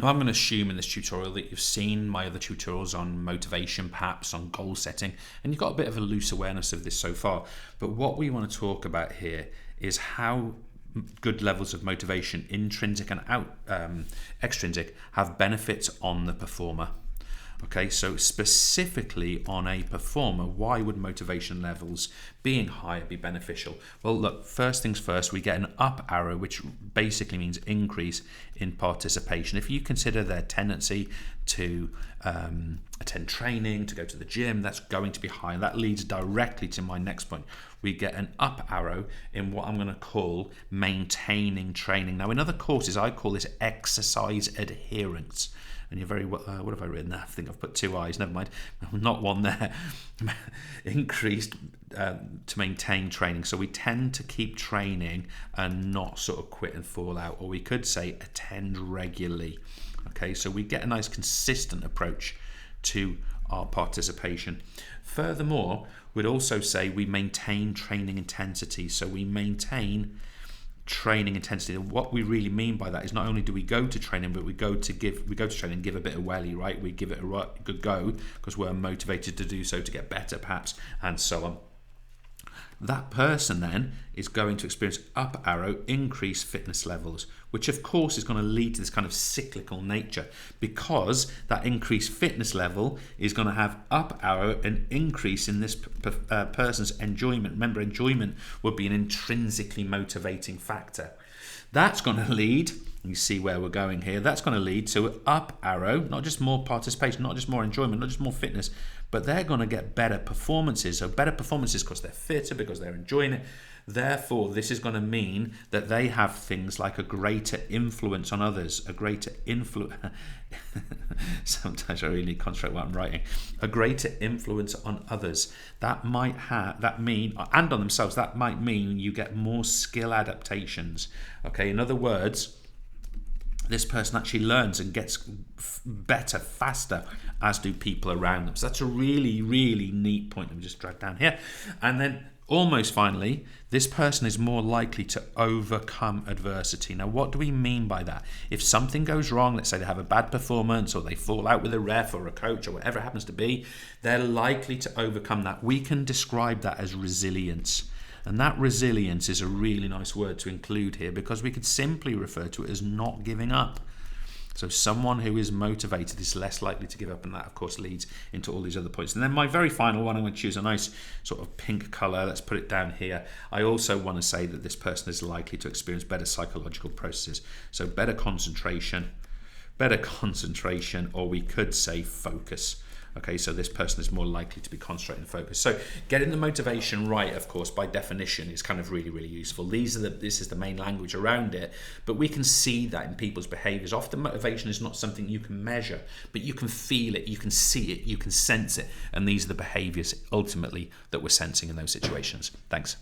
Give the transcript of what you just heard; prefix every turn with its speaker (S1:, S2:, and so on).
S1: Now, I'm going to assume in this tutorial that you've seen my other tutorials on motivation, perhaps on goal setting, and you've got a bit of a loose awareness of this so far. But what we want to talk about here is how good levels of motivation, intrinsic and extrinsic, have benefits on the performer. Okay, so specifically on a performer, why would motivation levels being higher be beneficial? Well, look, first things first, we get an up arrow, which basically means increase in participation. If you consider their tendency to attend training, to go to the gym, that's going to be high. And that leads directly to my next point. We get an up arrow in what I'm going to call maintaining training. Now, in other courses, I call this exercise adherence. And you're very, what have I written there? I think I've put 2 I's, never mind. Not one there. Increased to maintain training. So we tend to keep training and not sort of quit and fall out. Or we could say attend regularly. Okay, so we get a nice consistent approach to our participation. Furthermore, we'd also say we maintain training intensity. So we maintain training intensity. And what we really mean by that is not only do we go to training, but we go to training and give a bit of welly, right? We give it a good go because we're motivated to do so, to get better perhaps, and so on. That person then is going to experience up arrow, increased fitness levels, which of course is going to lead to this kind of cyclical nature, because that increased fitness level is going to have up arrow, an increase in this person's enjoyment. Remember, enjoyment would be an intrinsically motivating factor. That's going to lead, you see where we're going here, that's going to lead to up arrow, not just more participation, not just more enjoyment, not just more fitness, but they're going to get better performances. So better performances because they're fitter, because they're enjoying it. Therefore, this is going to mean that they have things like a greater influence on others, a greater influence. Sometimes I really concentrate what I'm writing. A greater influence on others. That might mean, and on themselves, that might mean you get more skill adaptations. Okay, in other words, this person actually learns and gets better faster, as do people around them. So that's a really, really neat point. Let me just drag down here. And then almost finally, this person is more likely to overcome adversity. Now, what do we mean by that? If something goes wrong, let's say they have a bad performance or they fall out with a ref or a coach or whatever it happens to be, they're likely to overcome that. We can describe that as resilience. And that resilience is a really nice word to include here, because we could simply refer to it as not giving up. So someone who is motivated is less likely to give up, and that of course leads into all these other points. And then my very final one, I'm going to choose a nice sort of pink colour. Let's put it down here. I also want to say that this person is likely to experience better psychological processes. So better concentration, or we could say focus. Okay, so this person is more likely to be concentrated and focused. So getting the motivation right, of course, by definition, is kind of really, really useful. This is the main language around it, but we can see that in people's behaviours. Often motivation is not something you can measure, but you can feel it, you can see it, you can sense it, and these are the behaviours ultimately that we're sensing in those situations. Thanks.